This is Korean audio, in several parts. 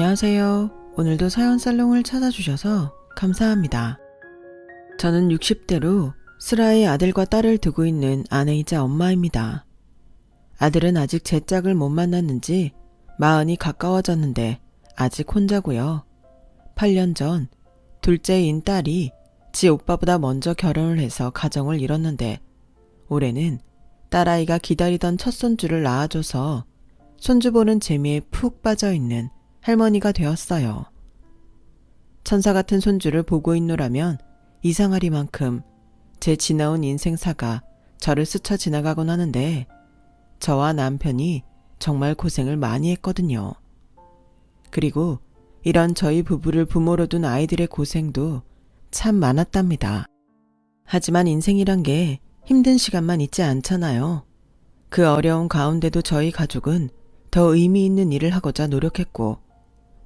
안녕하세요. 오늘도 사연살롱을 찾아주셔서 감사합니다. 저는 60대로 슬아의 아들과 딸을 두고 있는 아내이자 엄마입니다. 아들은 아직 제 짝을 못 만났는지 40이 가까워졌는데 아직 혼자고요. 8년 전 둘째인 딸이 지 오빠보다 먼저 결혼을 해서 가정을 이뤘는데 올해는 딸아이가 기다리던 첫 손주를 낳아줘서 손주 보는 재미에 푹 빠져있는 할머니가 되었어요. 천사 같은 손주를 보고 있노라면 이상하리만큼 제 지나온 인생사가 저를 스쳐 지나가곤 하는데 저와 남편이 정말 고생을 많이 했거든요. 그리고 이런 저희 부부를 부모로 둔 아이들의 고생도 참 많았답니다. 하지만 인생이란 게 힘든 시간만 있지 않잖아요. 그 어려운 가운데도 저희 가족은 더 의미 있는 일을 하고자 노력했고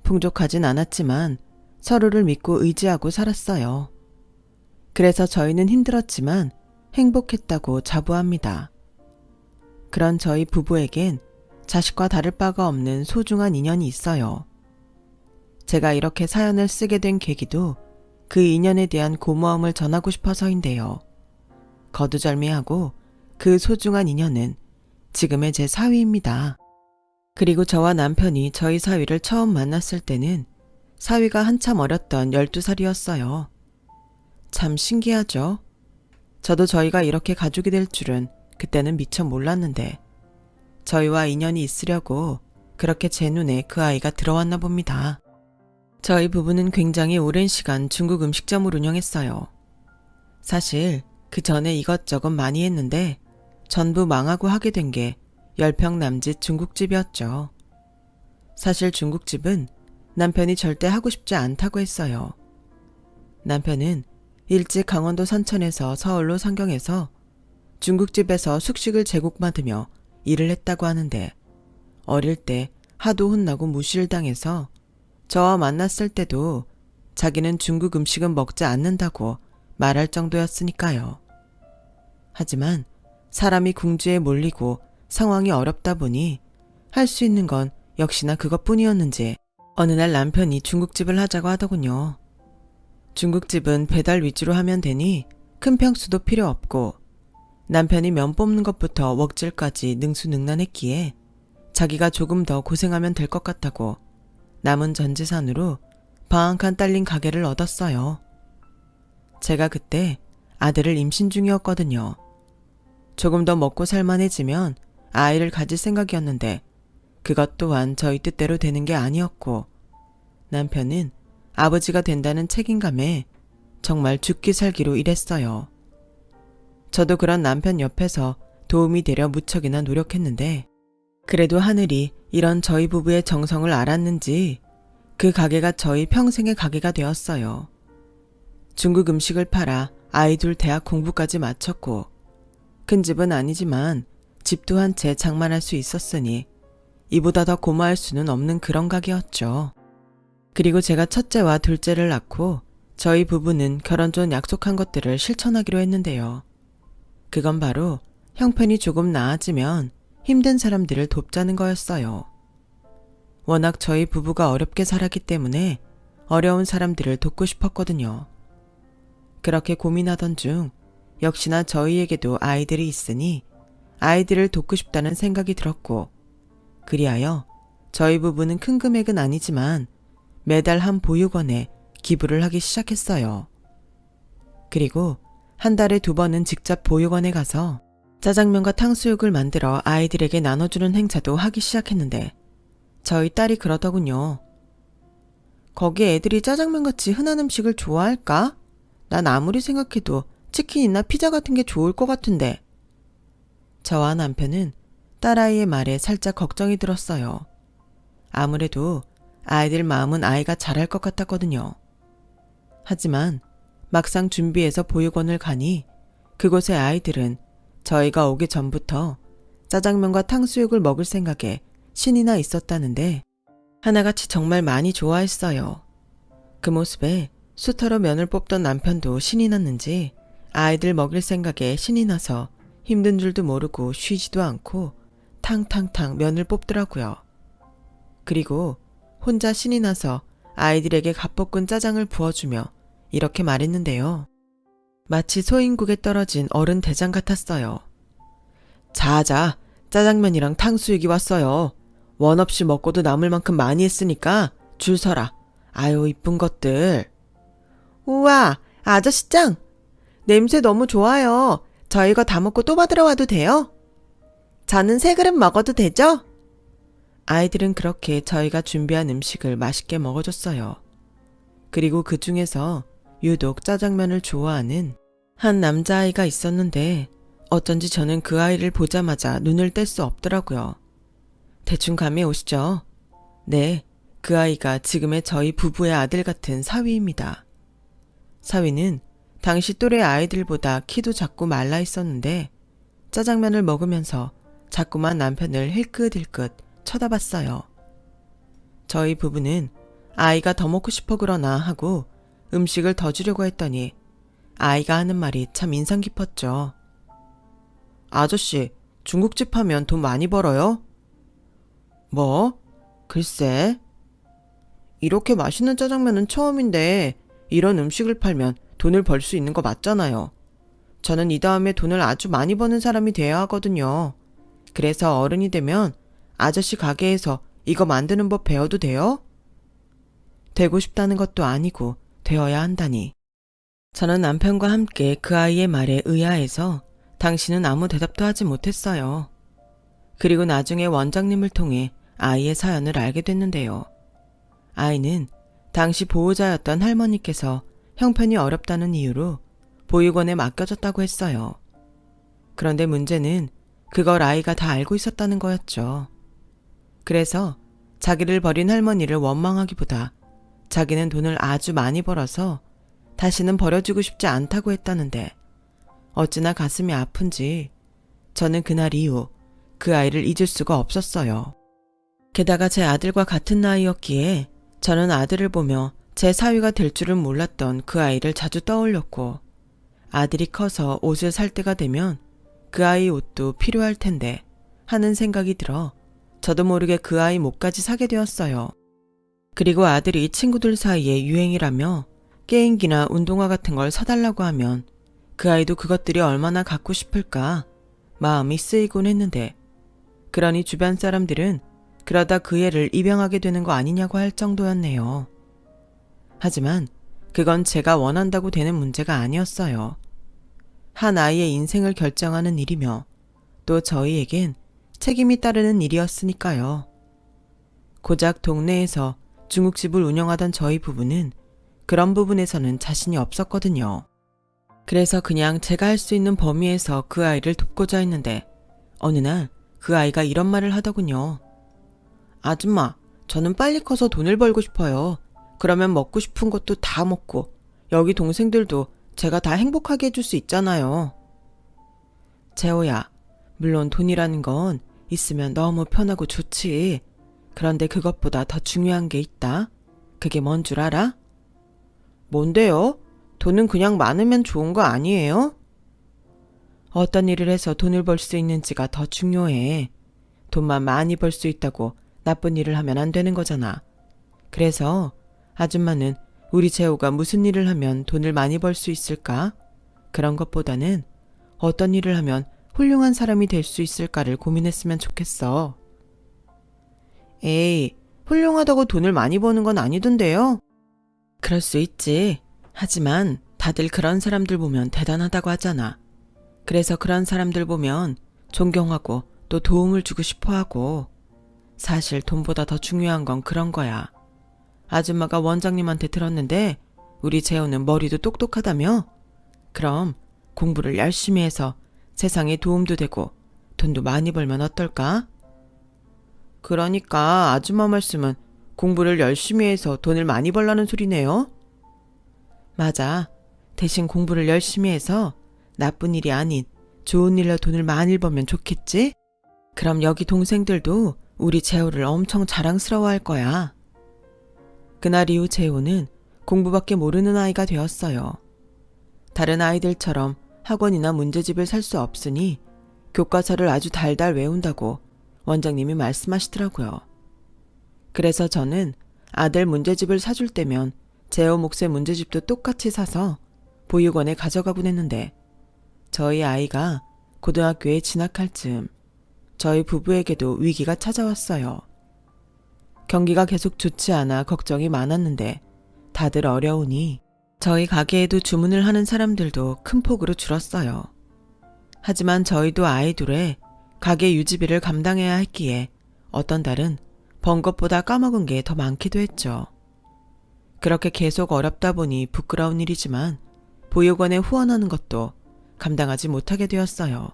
풍족하진 않았지만 서로를 믿고 의지하고 살았어요. 그래서 저희는 힘들었지만 행복했다고 자부합니다. 그런 저희 부부에겐 자식과 다를 바가 없는 소중한 인연이 있어요. 제가 이렇게 사연을 쓰게 된 계기도 그 인연에 대한 고마움을 전하고 싶어서인데요. 거두절미하고 그 소중한 인연은 지금의 제 사위입니다. 그리고 저와 남편이 저희 사위를 처음 만났을 때는 사위가 한참 어렸던 12살이었어요. 참 신기하죠? 저도 저희가 이렇게 가족이 될 줄은 그때는 미처 몰랐는데 저희와 인연이 있으려고 그렇게 제 눈에 그 아이가 들어왔나 봅니다. 저희 부부는 굉장히 오랜 시간 중국 음식점을 운영했어요. 사실 그 전에 이것저것 많이 했는데 전부 망하고 하게 된 게 10평 남짓 중국집이었죠. 사실 중국집은 남편이 절대 하고 싶지 않다고 했어요. 남편은 일찍 강원도 선천에서 서울로 상경해서 중국집에서 숙식을 제공받으며 일을 했다고 하는데 어릴 때 하도 혼나고 무시를 당해서 저와 만났을 때도 자기는 중국 음식은 먹지 않는다고 말할 정도였으니까요. 하지만 사람이 궁지에 몰리고 상황이 어렵다 보니 할 수 있는 건 역시나 그것뿐이었는지 어느 날 남편이 중국집을 하자고 하더군요. 중국집은 배달 위주로 하면 되니 큰 평수도 필요 없고 남편이 면 뽑는 것부터 웍질까지 능수능란했기에 자기가 조금 더 고생하면 될 것 같다고 남은 전 재산으로 방 한 칸 딸린 가게를 얻었어요. 제가 그때 아들을 임신 중이었거든요. 조금 더 먹고 살만해지면 아이를 가질 생각이었는데 그것 또한 저희 뜻대로 되는 게 아니었고 남편은 아버지가 된다는 책임감에 정말 죽기 살기로 일했어요. 저도 그런 남편 옆에서 도움이 되려 무척이나 노력했는데 그래도 하늘이 이런 저희 부부의 정성을 알았는지 그 가게가 저희 평생의 가게가 되었어요. 중국 음식을 팔아 아이 둘 대학 공부까지 마쳤고 큰 집은 아니지만 집도 한 채 장만할 수 있었으니 이보다 더 고마울 수는 없는 그런 가게였죠. 그리고 제가 첫째와 둘째를 낳고 저희 부부는 결혼 전 약속한 것들을 실천하기로 했는데요. 그건 바로 형편이 조금 나아지면 힘든 사람들을 돕자는 거였어요. 워낙 저희 부부가 어렵게 살았기 때문에 어려운 사람들을 돕고 싶었거든요. 그렇게 고민하던 중 역시나 저희에게도 아이들이 있으니 아이들을 돕고 싶다는 생각이 들었고 그리하여 저희 부부는 큰 금액은 아니지만 매달 한 보육원에 기부를 하기 시작했어요. 그리고 한 달에 2번은 직접 보육원에 가서 짜장면과 탕수육을 만들어 아이들에게 나눠주는 행사도 하기 시작했는데 저희 딸이 그러더군요. 거기 애들이 짜장면같이 흔한 음식을 좋아할까? 난 아무리 생각해도 치킨이나 피자 같은 게 좋을 것 같은데. 저와 남편은 딸아이의 말에 살짝 걱정이 들었어요. 아무래도 아이들 마음은 아이가 잘할 것 같았거든요. 하지만 막상 준비해서 보육원을 가니 그곳의 아이들은 저희가 오기 전부터 짜장면과 탕수육을 먹을 생각에 신이 나 있었다는데 하나같이 정말 많이 좋아했어요. 그 모습에 수타로 면을 뽑던 남편도 신이 났는지 아이들 먹일 생각에 신이 나서 힘든 줄도 모르고 쉬지도 않고 탕탕탕 면을 뽑더라고요. 그리고 혼자 신이 나서 아이들에게 갓볶은 짜장을 부어주며 이렇게 말했는데요. 마치 소인국에 떨어진 어른 대장 같았어요. 자자, 짜장면이랑 탕수육이 왔어요. 원 없이 먹고도 남을 만큼 많이 했으니까 줄 서라. 아유, 이쁜 것들. 우와, 아저씨 짱! 냄새 너무 좋아요. 저 이거 다 먹고 또 받으러 와도 돼요? 저는 3그릇 먹어도 되죠? 아이들은 그렇게 저희가 준비한 음식을 맛있게 먹어줬어요. 그리고 그 중에서 유독 짜장면을 좋아하는 한 남자아이가 있었는데 어쩐지 저는 그 아이를 보자마자 눈을 뗄 수 없더라고요. 대충 감이 오시죠? 네, 그 아이가 지금의 저희 부부의 아들 같은 사위입니다. 사위는 당시 또래 아이들보다 키도 작고 말라 있었는데 짜장면을 먹으면서 자꾸만 남편을 힐끗힐끗 쳐다봤어요. 저희 부부는 아이가 더 먹고 싶어 그러나 하고 음식을 더 주려고 했더니 아이가 하는 말이 참 인상 깊었죠. 아저씨, 중국집 하면 돈 많이 벌어요? 뭐? 글쎄. 이렇게 맛있는 짜장면은 처음인데 이런 음식을 팔면 돈을 벌 수 있는 거 맞잖아요. 저는 이 다음에 돈을 아주 많이 버는 사람이 돼야 하거든요. 그래서 어른이 되면 아저씨 가게에서 이거 만드는 법 배워도 돼요? 되고 싶다는 것도 아니고 되어야 한다니. 저는 남편과 함께 그 아이의 말에 의아해서 당신은 아무 대답도 하지 못했어요. 그리고 나중에 원장님을 통해 아이의 사연을 알게 됐는데요. 아이는 당시 보호자였던 할머니께서 형편이 어렵다는 이유로 보육원에 맡겨졌다고 했어요. 그런데 문제는 그걸 아이가 다 알고 있었다는 거였죠. 그래서 자기를 버린 할머니를 원망하기보다 자기는 돈을 아주 많이 벌어서 다시는 버려주고 싶지 않다고 했다는데 어찌나 가슴이 아픈지 저는 그날 이후 그 아이를 잊을 수가 없었어요. 게다가 제 아들과 같은 나이였기에 저는 아들을 보며 제 사위가 될 줄은 몰랐던 그 아이를 자주 떠올렸고 아들이 커서 옷을 살 때가 되면 그 아이 옷도 필요할 텐데 하는 생각이 들어 저도 모르게 그 아이 목까지 사게 되었어요. 그리고 아들이 친구들 사이에 유행이라며 게임기나 운동화 같은 걸 사달라고 하면 그 아이도 그것들이 얼마나 갖고 싶을까 마음이 쓰이곤 했는데 그러니 주변 사람들은 그러다 그 애를 입양하게 되는 거 아니냐고 할 정도였네요. 하지만 그건 제가 원한다고 되는 문제가 아니었어요. 한 아이의 인생을 결정하는 일이며 또 저희에겐 책임이 따르는 일이었으니까요. 고작 동네에서 중국집을 운영하던 저희 부부는 그런 부분에서는 자신이 없었거든요. 그래서 그냥 제가 할 수 있는 범위에서 그 아이를 돕고자 했는데 어느 날 그 아이가 이런 말을 하더군요. 아줌마, 저는 빨리 커서 돈을 벌고 싶어요. 그러면 먹고 싶은 것도 다 먹고 여기 동생들도 제가 다 행복하게 해줄 수 있잖아요. 재호야, 물론 돈이라는 건 있으면 너무 편하고 좋지. 그런데 그것보다 더 중요한 게 있다. 그게 뭔 줄 알아? 뭔데요? 돈은 그냥 많으면 좋은 거 아니에요? 어떤 일을 해서 돈을 벌 수 있는지가 더 중요해. 돈만 많이 벌 수 있다고 나쁜 일을 하면 안 되는 거잖아. 그래서 아줌마는 우리 재호가 무슨 일을 하면 돈을 많이 벌 수 있을까? 그런 것보다는 어떤 일을 하면 훌륭한 사람이 될 수 있을까를 고민했으면 좋겠어. 에이, 훌륭하다고 돈을 많이 버는 건 아니던데요? 그럴 수 있지. 하지만 다들 그런 사람들 보면 대단하다고 하잖아. 그래서 그런 사람들 보면 존경하고 또 도움을 주고 싶어 하고 사실 돈보다 더 중요한 건 그런 거야. 아줌마가 원장님한테 들었는데 우리 재호는 머리도 똑똑하다며? 그럼 공부를 열심히 해서 세상에 도움도 되고 돈도 많이 벌면 어떨까? 그러니까 아줌마 말씀은 공부를 열심히 해서 돈을 많이 벌라는 소리네요? 맞아. 대신 공부를 열심히 해서 나쁜 일이 아닌 좋은 일로 돈을 많이 벌면 좋겠지? 그럼 여기 동생들도 우리 재호를 엄청 자랑스러워할 거야. 그날 이후 재호는 공부밖에 모르는 아이가 되었어요. 다른 아이들처럼 학원이나 문제집을 살 수 없으니 교과서를 아주 달달 외운다고 원장님이 말씀하시더라고요. 그래서 저는 아들 문제집을 사줄 때면 재호 몫의 문제집도 똑같이 사서 보육원에 가져가곤 했는데 저희 아이가 고등학교에 진학할 즈음 저희 부부에게도 위기가 찾아왔어요. 경기가 계속 좋지 않아 걱정이 많았는데 다들 어려우니 저희 가게에도 주문을 하는 사람들도 큰 폭으로 줄었어요. 하지만 저희도 아이 둘의 가게 유지비를 감당해야 했기에 어떤 달은 번 것보다 까먹은 게 더 많기도 했죠. 그렇게 계속 어렵다 보니 부끄러운 일이지만 보육원에 후원하는 것도 감당하지 못하게 되었어요.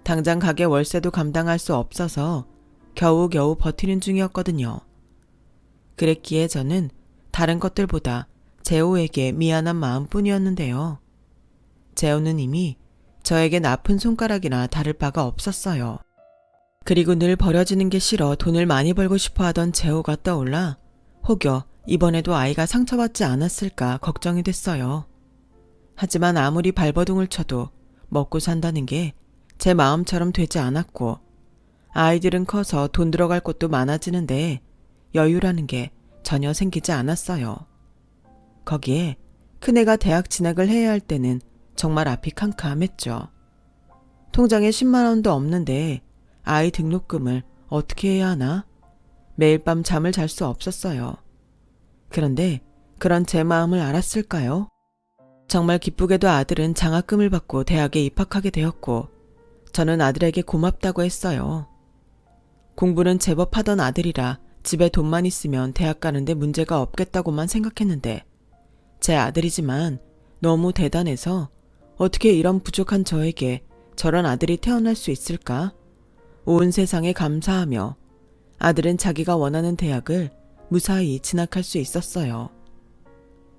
당장 가게 월세도 감당할 수 없어서 겨우겨우 버티는 중이었거든요. 그랬기에 저는 다른 것들보다 재호에게 미안한 마음뿐이었는데요. 재호는 이미 저에겐 아픈 손가락이나 다를 바가 없었어요. 그리고 늘 버려지는 게 싫어 돈을 많이 벌고 싶어 하던 재호가 떠올라 혹여 이번에도 아이가 상처받지 않았을까 걱정이 됐어요. 하지만 아무리 발버둥을 쳐도 먹고 산다는 게 제 마음처럼 되지 않았고 아이들은 커서 돈 들어갈 곳도 많아지는데 여유라는 게 전혀 생기지 않았어요. 거기에 큰애가 대학 진학을 해야 할 때는 정말 앞이 캄캄했죠. 통장에 10만 원도 없는데 아이 등록금을 어떻게 해야 하나? 매일 밤 잠을 잘 수 없었어요. 그런데 그런 제 마음을 알았을까요? 정말 기쁘게도 아들은 장학금을 받고 대학에 입학하게 되었고 저는 아들에게 고맙다고 했어요. 공부는 제법 하던 아들이라 집에 돈만 있으면 대학 가는데 문제가 없겠다고만 생각했는데 제 아들이지만 너무 대단해서 어떻게 이런 부족한 저에게 저런 아들이 태어날 수 있을까? 온 세상에 감사하며 아들은 자기가 원하는 대학을 무사히 진학할 수 있었어요.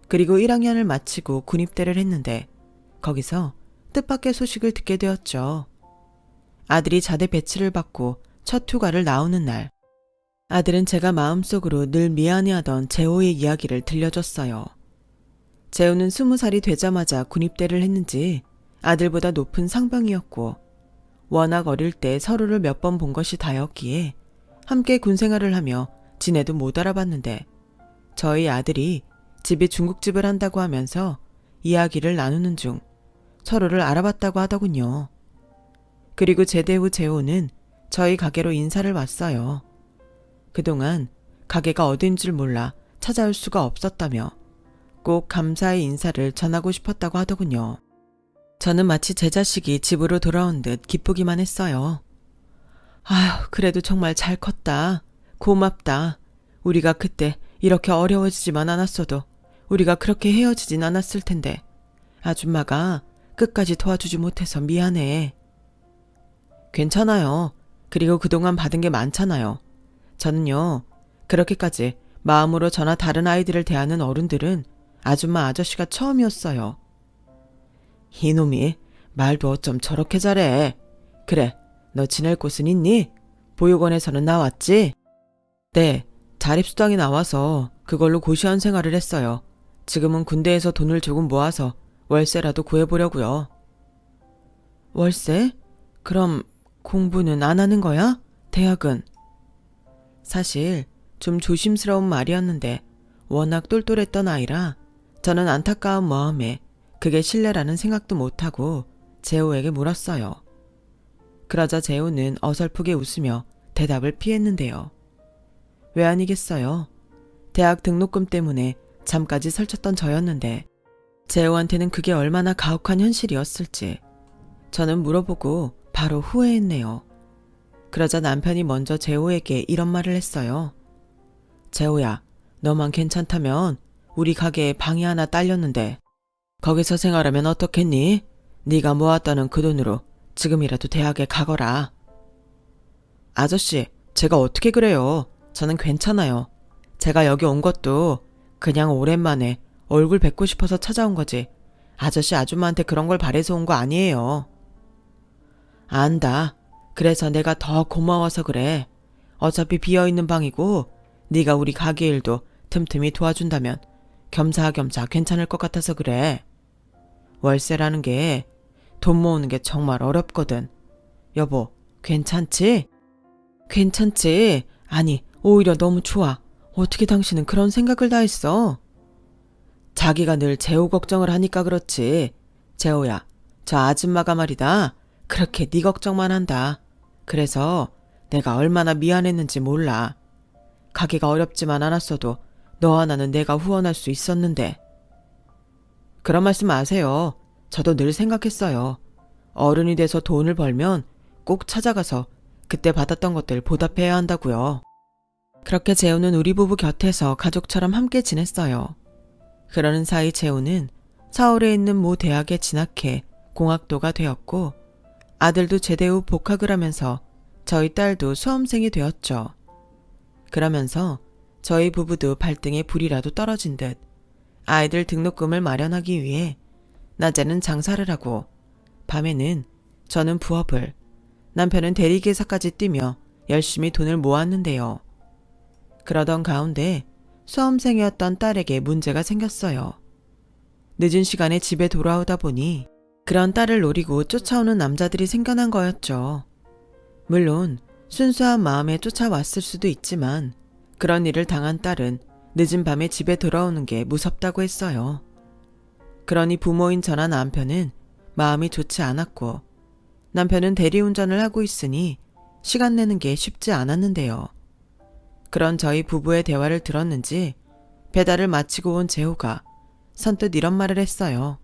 그리고 1학년을 마치고 군입대를 했는데 거기서 뜻밖의 소식을 듣게 되었죠. 아들이 자대 배치를 받고 첫 휴가를 나오는 날 아들은 제가 마음속으로 늘 미안해하던 재호의 이야기를 들려줬어요. 재호는 20살이 되자마자 군입대를 했는지 아들보다 높은 상병이었고 워낙 어릴 때 서로를 몇 번 본 것이 다였기에 함께 군생활을 하며 지내도 못 알아봤는데 저희 아들이 집이 중국집을 한다고 하면서 이야기를 나누는 중 서로를 알아봤다고 하더군요. 그리고 제대 후 재호는 저희 가게로 인사를 왔어요. 그동안 가게가 어딘 줄 몰라 찾아올 수가 없었다며 꼭 감사의 인사를 전하고 싶었다고 하더군요. 저는 마치 제 자식이 집으로 돌아온 듯 기쁘기만 했어요. 아휴, 그래도 정말 잘 컸다. 고맙다. 우리가 그때 이렇게 어려워지지만 않았어도 우리가 그렇게 헤어지진 않았을 텐데 아줌마가 끝까지 도와주지 못해서 미안해. 괜찮아요. 그리고 그동안 받은 게 많잖아요. 저는요, 그렇게까지 마음으로 저나 다른 아이들을 대하는 어른들은 아줌마 아저씨가 처음이었어요. 이놈이 말도 어쩜 저렇게 잘해. 그래, 너 지낼 곳은 있니? 보육원에서는 나왔지? 네, 자립수당이 나와서 그걸로 고시원 생활을 했어요. 지금은 군대에서 돈을 조금 모아서 월세라도 구해보려고요. 월세? 그럼 공부는 안 하는 거야? 대학은? 사실 좀 조심스러운 말이었는데 워낙 똘똘했던 아이라 저는 안타까운 마음에 그게 실례라는 생각도 못하고 재호에게 물었어요. 그러자 재호는 어설프게 웃으며 대답을 피했는데요. 왜 아니겠어요? 대학 등록금 때문에 잠까지 설쳤던 저였는데 재호한테는 그게 얼마나 가혹한 현실이었을지 저는 물어보고 바로 후회했네요. 그러자 남편이 먼저 재호에게 이런 말을 했어요. 재호야, 너만 괜찮다면 우리 가게에 방이 하나 딸렸는데 거기서 생활하면 어떻겠니? 네가 모았다는 그 돈으로 지금이라도 대학에 가거라. 아저씨, 제가 어떻게 그래요? 저는 괜찮아요. 제가 여기 온 것도 그냥 오랜만에 얼굴 뵙고 싶어서 찾아온 거지. 아저씨 아줌마한테 그런 걸 바래서 온 거 아니에요. 안다. 그래서 내가 더 고마워서 그래. 어차피 비어있는 방이고 네가 우리 가게 일도 틈틈이 도와준다면 겸사겸사 괜찮을 것 같아서 그래. 월세라는 게 돈 모으는 게 정말 어렵거든. 여보, 괜찮지? 괜찮지? 아니, 오히려 너무 좋아. 어떻게 당신은 그런 생각을 다 했어? 자기가 늘 재호 걱정을 하니까 그렇지. 재호야, 저 아줌마가 말이다. 그렇게 네 걱정만 한다. 그래서 내가 얼마나 미안했는지 몰라. 가게가 어렵지만 않았어도 너 하나는 내가 후원할 수 있었는데. 그런 말씀 마세요. 저도 늘 생각했어요. 어른이 돼서 돈을 벌면 꼭 찾아가서 그때 받았던 것들 보답해야 한다고요. 그렇게 재호는 우리 부부 곁에서 가족처럼 함께 지냈어요. 그러는 사이 재호는 서울에 있는 모 대학에 진학해 공학도가 되었고 아들도 제대 후 복학을 하면서 저희 딸도 수험생이 되었죠. 그러면서 저희 부부도 발등에 불이라도 떨어진 듯 아이들 등록금을 마련하기 위해 낮에는 장사를 하고 밤에는 저는 부업을, 남편은 대리기사까지 뛰며 열심히 돈을 모았는데요. 그러던 가운데 수험생이었던 딸에게 문제가 생겼어요. 늦은 시간에 집에 돌아오다 보니 그런 딸을 노리고 쫓아오는 남자들이 생겨난 거였죠. 물론 순수한 마음에 쫓아왔을 수도 있지만 그런 일을 당한 딸은 늦은 밤에 집에 돌아오는 게 무섭다고 했어요. 그러니 부모인 저나 남편은 마음이 좋지 않았고 남편은 대리운전을 하고 있으니 시간 내는 게 쉽지 않았는데요. 그런 저희 부부의 대화를 들었는지 배달을 마치고 온 재호가 선뜻 이런 말을 했어요.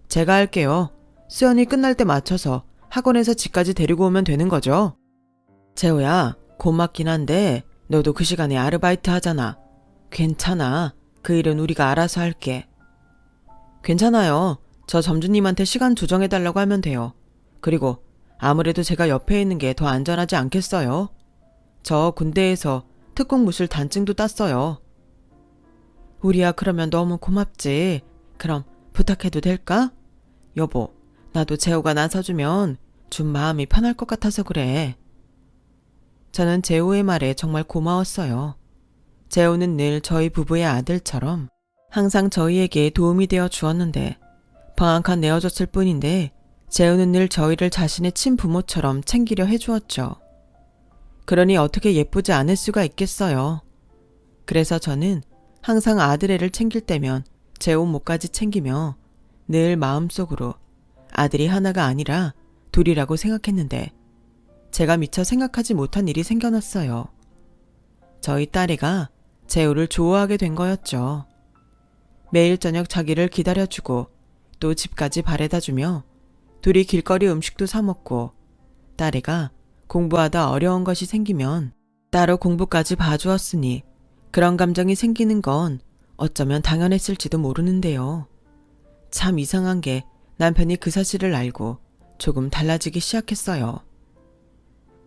제가 할게요. 수연이 끝날 때 맞춰서 학원에서 집까지 데리고 오면 되는 거죠? 재호야, 고맙긴 한데 너도 그 시간에 아르바이트 하잖아. 괜찮아. 그 일은 우리가 알아서 할게. 괜찮아요. 저 점주님한테 시간 조정해달라고 하면 돼요. 그리고 아무래도 제가 옆에 있는 게 더 안전하지 않겠어요? 저 군대에서 특공무술 단증도 땄어요. 우리야 그러면 너무 고맙지. 그럼 부탁해도 될까? 여보, 나도 재호가 나서주면 좀 마음이 편할 것 같아서 그래. 저는 재호의 말에 정말 고마웠어요. 재호는 늘 저희 부부의 아들처럼 항상 저희에게 도움이 되어 주었는데 방학한 내어줬을 뿐인데 재호는 늘 저희를 자신의 친부모처럼 챙기려 해주었죠. 그러니 어떻게 예쁘지 않을 수가 있겠어요. 그래서 저는 항상 아들애를 챙길 때면 재호 목까지 챙기며 늘 마음속으로 아들이 하나가 아니라 둘이라고 생각했는데 제가 미처 생각하지 못한 일이 생겨났어요. 저희 딸애가 재호를 좋아하게 된 거였죠. 매일 저녁 자기를 기다려주고 또 집까지 바래다주며 둘이 길거리 음식도 사 먹고 딸애가 공부하다 어려운 것이 생기면 따로 공부까지 봐주었으니 그런 감정이 생기는 건 어쩌면 당연했을지도 모르는데요. 참 이상한 게 남편이 그 사실을 알고 조금 달라지기 시작했어요.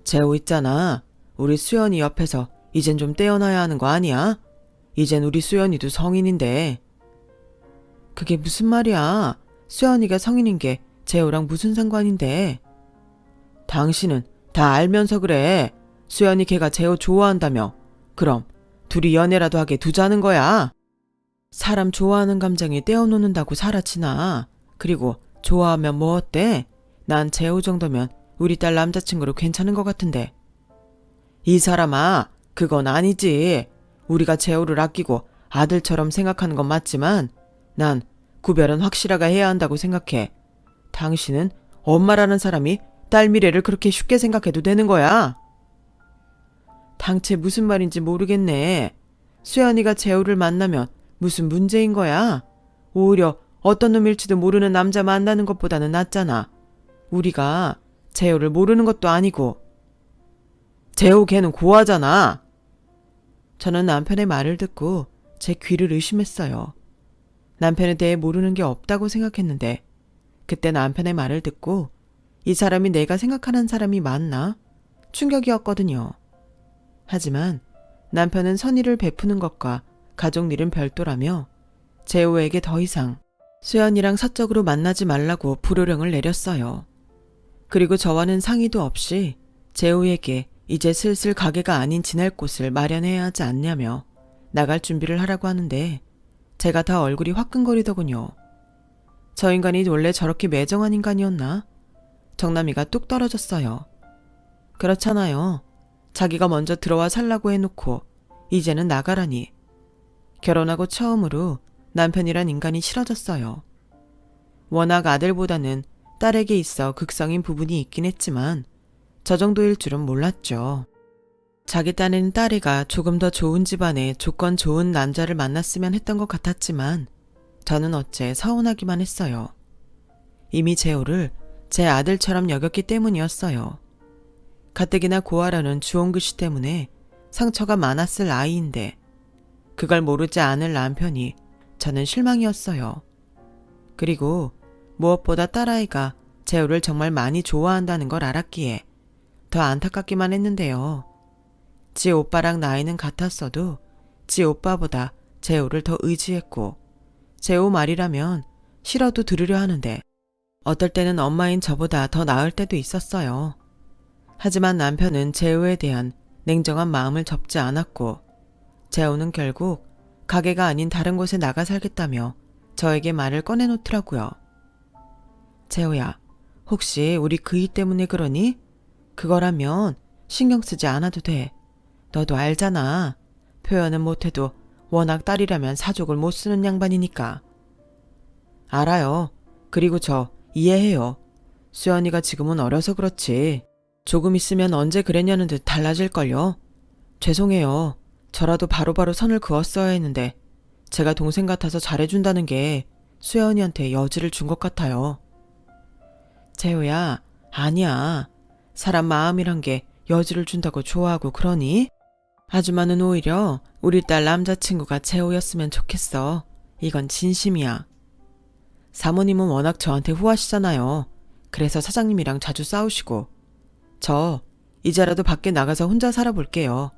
재호 있잖아. 우리 수연이 옆에서 이젠 좀 떼어놔야 하는 거 아니야? 이젠 우리 수연이도 성인인데. 그게 무슨 말이야? 수연이가 성인인 게 재호랑 무슨 상관인데? 당신은 다 알면서 그래. 수연이 걔가 재호 좋아한다며. 그럼 둘이 연애라도 하게 두자는 거야. 사람 좋아하는 감정이 떼어놓는다고 사라치나. 그리고 좋아하면 뭐 어때? 난 재호 정도면 우리 딸 남자친구로 괜찮은 것 같은데. 이 사람아, 그건 아니지. 우리가 재호를 아끼고 아들처럼 생각하는 건 맞지만 난 구별은 확실하게 해야 한다고 생각해. 당신은 엄마라는 사람이 딸 미래를 그렇게 쉽게 생각해도 되는 거야? 당최 무슨 말인지 모르겠네. 수연이가 재호를 만나면 무슨 문제인 거야? 오히려 어떤 놈일지도 모르는 남자 만나는 것보다는 낫잖아. 우리가 재호를 모르는 것도 아니고. 재호 걔는 고아잖아. 저는 남편의 말을 듣고 제 귀를 의심했어요. 남편에 대해 모르는 게 없다고 생각했는데 그때 남편의 말을 듣고 이 사람이 내가 생각하는 사람이 맞나? 충격이었거든요. 하지만 남편은 선의를 베푸는 것과 가족 일은 별도라며 재호에게 더 이상 수연이랑 사적으로 만나지 말라고 불호령을 내렸어요. 그리고 저와는 상의도 없이 재호에게 이제 슬슬 가게가 아닌 지낼 곳을 마련해야 하지 않냐며 나갈 준비를 하라고 하는데 제가 다 얼굴이 화끈거리더군요. 저 인간이 원래 저렇게 매정한 인간이었나? 정남이가 뚝 떨어졌어요. 그렇잖아요. 자기가 먼저 들어와 살라고 해놓고 이제는 나가라니. 결혼하고 처음으로 남편이란 인간이 싫어졌어요. 워낙 아들보다는 딸에게 있어 극성인 부분이 있긴 했지만 저 정도일 줄은 몰랐죠. 자기 딴에는 딸애가 조금 더 좋은 집안에 조건 좋은 남자를 만났으면 했던 것 같았지만 저는 어째 서운하기만 했어요. 이미 재호를 제 아들처럼 여겼기 때문이었어요. 가뜩이나 고아라는 주홍글씨 때문에 상처가 많았을 아이인데 그걸 모르지 않을 남편이 저는 실망이었어요. 그리고 무엇보다 딸아이가 재호를 정말 많이 좋아한다는 걸 알았기에 더 안타깝기만 했는데요. 지 오빠랑 나이는 같았어도 지 오빠보다 재호를 더 의지했고 재호 말이라면 싫어도 들으려 하는데 어떨 때는 엄마인 저보다 더 나을 때도 있었어요. 하지만 남편은 재호에 대한 냉정한 마음을 접지 않았고 재호는 결국 가게가 아닌 다른 곳에 나가 살겠다며 저에게 말을 꺼내놓더라고요. 재호야, 혹시 우리 그이 때문에 그러니? 그거라면 신경 쓰지 않아도 돼. 너도 알잖아. 표현은 못해도 워낙 딸이라면 사족을 못 쓰는 양반이니까. 알아요. 그리고 저 이해해요. 수연이가 지금은 어려서 그렇지. 조금 있으면 언제 그랬냐는 듯 달라질걸요. 죄송해요. 저라도 바로바로 선을 그었어야 했는데 제가 동생 같아서 잘해준다는 게 수연이한테 여지를 준 것 같아요. 재호야, 아니야. 사람 마음이란 게 여지를 준다고 좋아하고 그러니? 아줌마는 오히려 우리 딸 남자친구가 재호였으면 좋겠어. 이건 진심이야. 사모님은 워낙 저한테 후하시잖아요. 그래서 사장님이랑 자주 싸우시고. 저 이제라도 밖에 나가서 혼자 살아볼게요.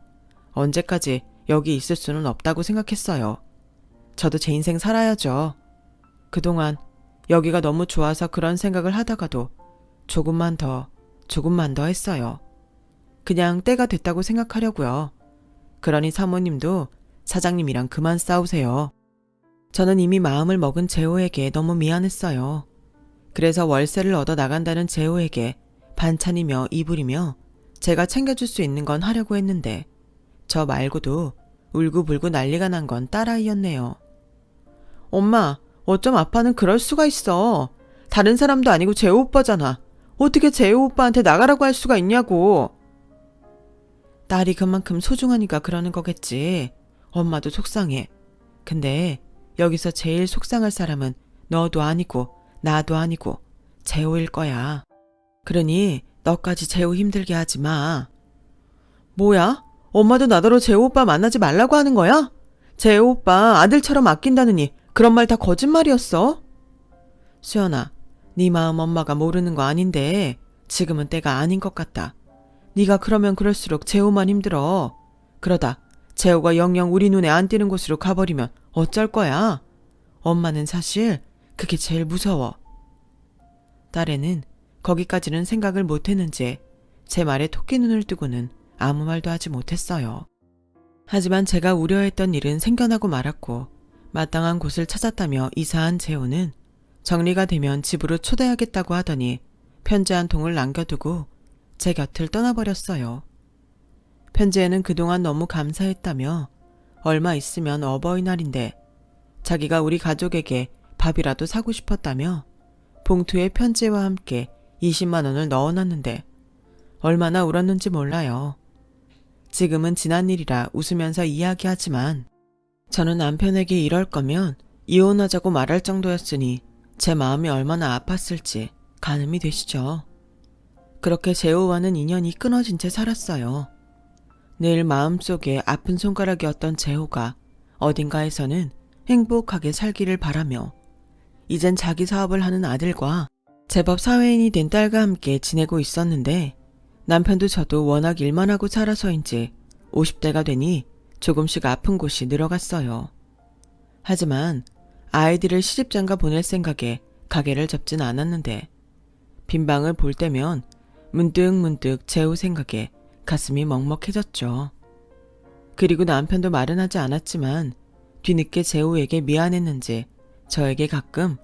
언제까지 여기 있을 수는 없다고 생각했어요. 저도 제 인생 살아야죠. 그동안 여기가 너무 좋아서 그런 생각을 하다가도 조금만 더 했어요. 그냥 때가 됐다고 생각하려고요. 그러니 사모님도 사장님이랑 그만 싸우세요. 저는 이미 마음을 먹은 재호에게 너무 미안했어요. 그래서 월세를 얻어 나간다는 재호에게 반찬이며 이불이며 제가 챙겨줄 수 있는 건 하려고 했는데 저 말고도 울고불고 난리가 난 건 딸아이였네요. 엄마, 어쩜 아빠는 그럴 수가 있어. 다른 사람도 아니고 재호 오빠잖아. 어떻게 재호 오빠한테 나가라고 할 수가 있냐고. 딸이 그만큼 소중하니까 그러는 거겠지. 엄마도 속상해. 근데 여기서 제일 속상할 사람은 너도 아니고 나도 아니고 재호일 거야. 그러니 너까지 재호 힘들게 하지 마. 뭐야? 엄마도 나더러 재호 오빠 만나지 말라고 하는 거야? 재호 오빠 아들처럼 아낀다느니 그런 말 다 거짓말이었어? 수연아, 네 마음 엄마가 모르는 거 아닌데 지금은 때가 아닌 것 같다. 네가 그러면 그럴수록 재호만 힘들어. 그러다 재호가 영영 우리 눈에 안 띄는 곳으로 가버리면 어쩔 거야? 엄마는 사실 그게 제일 무서워. 딸애는 거기까지는 생각을 못했는지 제 말에 토끼 눈을 뜨고는 아무 말도 하지 못했어요. 하지만 제가 우려했던 일은 생겨나고 말았고 마땅한 곳을 찾았다며 이사한 재호는 정리가 되면 집으로 초대하겠다고 하더니 편지 한 통을 남겨두고 제 곁을 떠나버렸어요. 편지에는 그동안 너무 감사했다며 얼마 있으면 어버이날인데 자기가 우리 가족에게 밥이라도 사고 싶었다며 봉투에 편지와 함께 20만 원을 넣어놨는데 얼마나 울었는지 몰라요. 지금은 지난 일이라 웃으면서 이야기하지만 저는 남편에게 이럴 거면 이혼하자고 말할 정도였으니 제 마음이 얼마나 아팠을지 가늠이 되시죠. 그렇게 재호와는 인연이 끊어진 채 살았어요. 늘 마음속에 아픈 손가락이었던 재호가 어딘가에서는 행복하게 살기를 바라며 이젠 자기 사업을 하는 아들과 제법 사회인이 된 딸과 함께 지내고 있었는데 남편도 저도 워낙 일만 하고 살아서인지 50대가 되니 조금씩 아픈 곳이 늘어갔어요. 하지만 아이들을 시집장가 보낼 생각에 가게를 접진 않았는데 빈방을 볼 때면 문득문득 재호 생각에 가슴이 먹먹해졌죠. 그리고 남편도 말은 하지 않았지만 뒤늦게 재호에게 미안했는지 저에게 가끔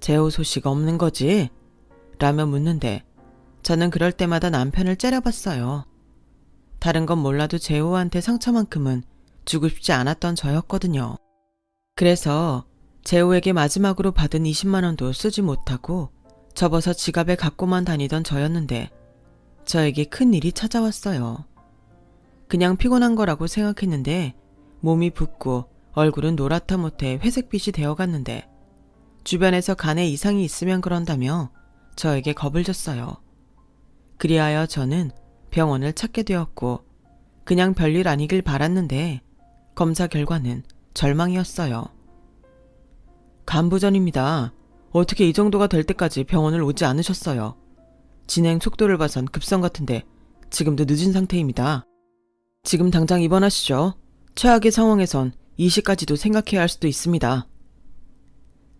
재호 소식 없는 거지? 라며 묻는데 저는 그럴 때마다 남편을 째려봤어요. 다른 건 몰라도 재호한테 상처만큼은 주고 싶지 않았던 저였거든요. 그래서 재호에게 마지막으로 받은 20만 원도 쓰지 못하고 접어서 지갑에 갖고만 다니던 저였는데 저에게 큰 일이 찾아왔어요. 그냥 피곤한 거라고 생각했는데 몸이 붓고 얼굴은 노랗다 못해 회색빛이 되어갔는데 주변에서 간에 이상이 있으면 그런다며 저에게 겁을 줬어요. 그리하여 저는 병원을 찾게 되었고 그냥 별일 아니길 바랐는데 검사 결과는 절망이었어요. 간부전입니다. 어떻게 이 정도가 될 때까지 병원을 오지 않으셨어요? 진행 속도를 봐선 급성 같은데 지금도 늦은 상태입니다. 지금 당장 입원하시죠. 최악의 상황에선 이시까지도 생각해야 할 수도 있습니다.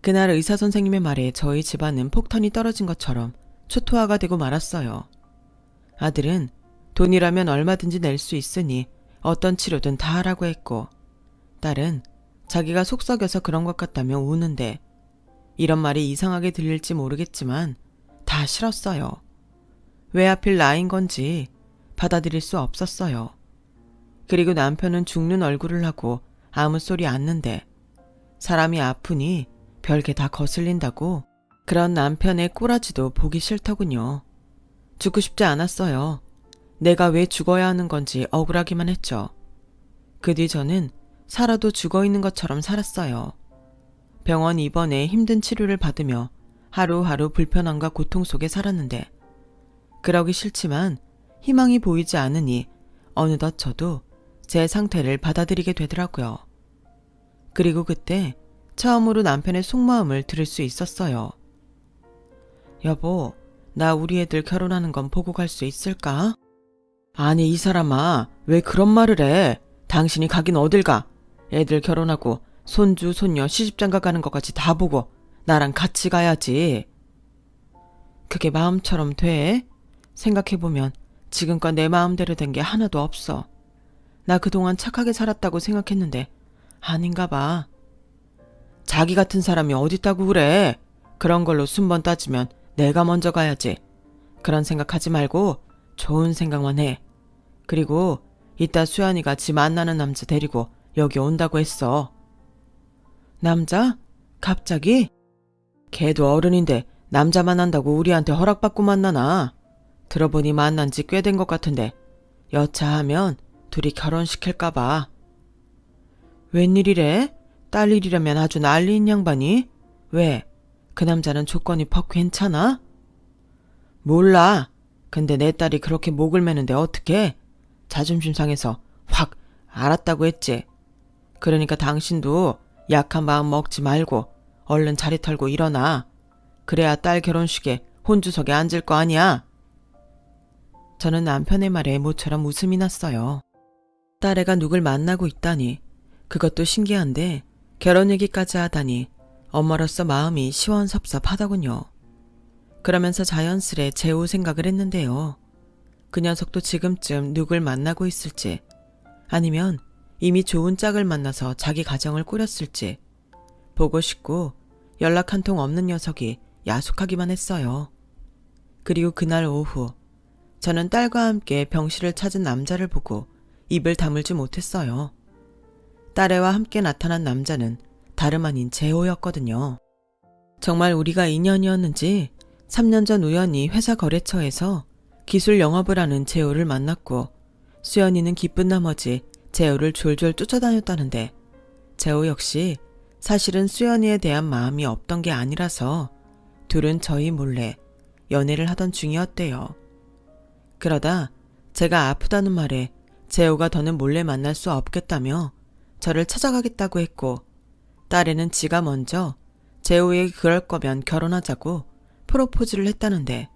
그날 의사 선생님의 말에 저희 집안은 폭탄이 떨어진 것처럼 초토화가 되고 말았어요. 아들은 돈이라면 얼마든지 낼 수 있으니 어떤 치료든 다 하라고 했고 딸은 자기가 속 썩여서 그런 것 같다며 우는데 이런 말이 이상하게 들릴지 모르겠지만 다 싫었어요. 왜 하필 나인 건지 받아들일 수 없었어요. 그리고 남편은 죽는 얼굴을 하고 아무 소리 않는데 사람이 아프니 별게 다 거슬린다고 그런 남편의 꼬라지도 보기 싫더군요. 죽고 싶지 않았어요. 내가 왜 죽어야 하는 건지 억울하기만 했죠. 그 뒤 저는 살아도 죽어있는 것처럼 살았어요. 병원 입원에 힘든 치료를 받으며 하루하루 불편함과 고통 속에 살았는데 그러기 싫지만 희망이 보이지 않으니 어느덧 저도 제 상태를 받아들이게 되더라고요. 그리고 그때 처음으로 남편의 속마음을 들을 수 있었어요. 여보, 나 우리 애들 결혼하는 건 보고 갈 수 있을까? 아니 이 사람아, 왜 그런 말을 해? 당신이 가긴 어딜 가? 애들 결혼하고 손주, 손녀 시집장가 가는 것까지 다 보고 나랑 같이 가야지. 그게 마음처럼 돼? 생각해보면 지금껏 내 마음대로 된 게 하나도 없어. 나 그동안 착하게 살았다고 생각했는데 아닌가 봐. 자기 같은 사람이 어딨다고 그래. 그런 걸로 순번 따지면 내가 먼저 가야지. 그런 생각하지 말고 좋은 생각만 해. 그리고 이따 수연이가 지 만나는 남자 데리고 여기 온다고 했어. 남자? 갑자기? 걔도 어른인데 남자 만난다고 우리한테 허락받고 만나나? 들어보니 만난 지 꽤 된 것 같은데 여차하면 둘이 결혼시킬까봐. 웬일이래? 딸 일이라면 아주 난리인 양반이? 왜? 그 남자는 조건이 퍽 괜찮아? 몰라. 근데 내 딸이 그렇게 목을 매는데 어떡해? 자존심 상해서 확 알았다고 했지. 그러니까 당신도 약한 마음 먹지 말고 얼른 자리 털고 일어나. 그래야 딸 결혼식에 혼주석에 앉을 거 아니야. 저는 남편의 말에 모처럼 웃음이 났어요. 딸애가 누굴 만나고 있다니 그것도 신기한데 결혼 얘기까지 하다니 엄마로서 마음이 시원섭섭하더군요. 그러면서 자연스레 재호 생각을 했는데요. 그 녀석도 지금쯤 누굴 만나고 있을지 아니면 이미 좋은 짝을 만나서 자기 가정을 꾸렸을지 보고 싶고 연락 한 통 없는 녀석이 야속하기만 했어요. 그리고 그날 오후 저는 딸과 함께 병실을 찾은 남자를 보고 입을 다물지 못했어요. 딸애와 함께 나타난 남자는 다름 아닌 재호였거든요. 정말 우리가 인연이었는지 3년 전 우연히 회사 거래처에서 기술 영업을 하는 재호를 만났고 수연이는 기쁜 나머지 재호를 졸졸 쫓아다녔다는데 재호 역시 사실은 수연이에 대한 마음이 없던 게 아니라서 둘은 저희 몰래 연애를 하던 중이었대요. 그러다 제가 아프다는 말에 재호가 더는 몰래 만날 수 없겠다며 저를 찾아가겠다고 했고 딸애는 지가 먼저 재호에게 그럴 거면 결혼하자고 프로포즈를 했다는데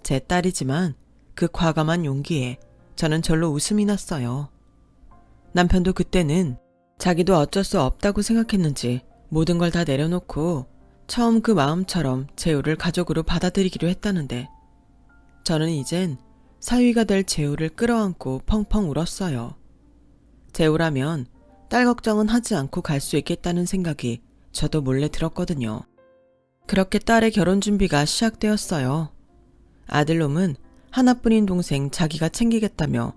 제 딸이지만 그 과감한 용기에 저는 절로 웃음이 났어요. 남편도 그때는 자기도 어쩔 수 없다고 생각했는지 모든 걸 다 내려놓고 처음 그 마음처럼 재호를 가족으로 받아들이기로 했다는데 저는 이젠 사위가 될 재호를 끌어안고 펑펑 울었어요. 재호라면 딸 걱정은 하지 않고 갈 수 있겠다는 생각이 저도 몰래 들었거든요. 그렇게 딸의 결혼 준비가 시작되었어요. 아들놈은 하나뿐인 동생 자기가 챙기겠다며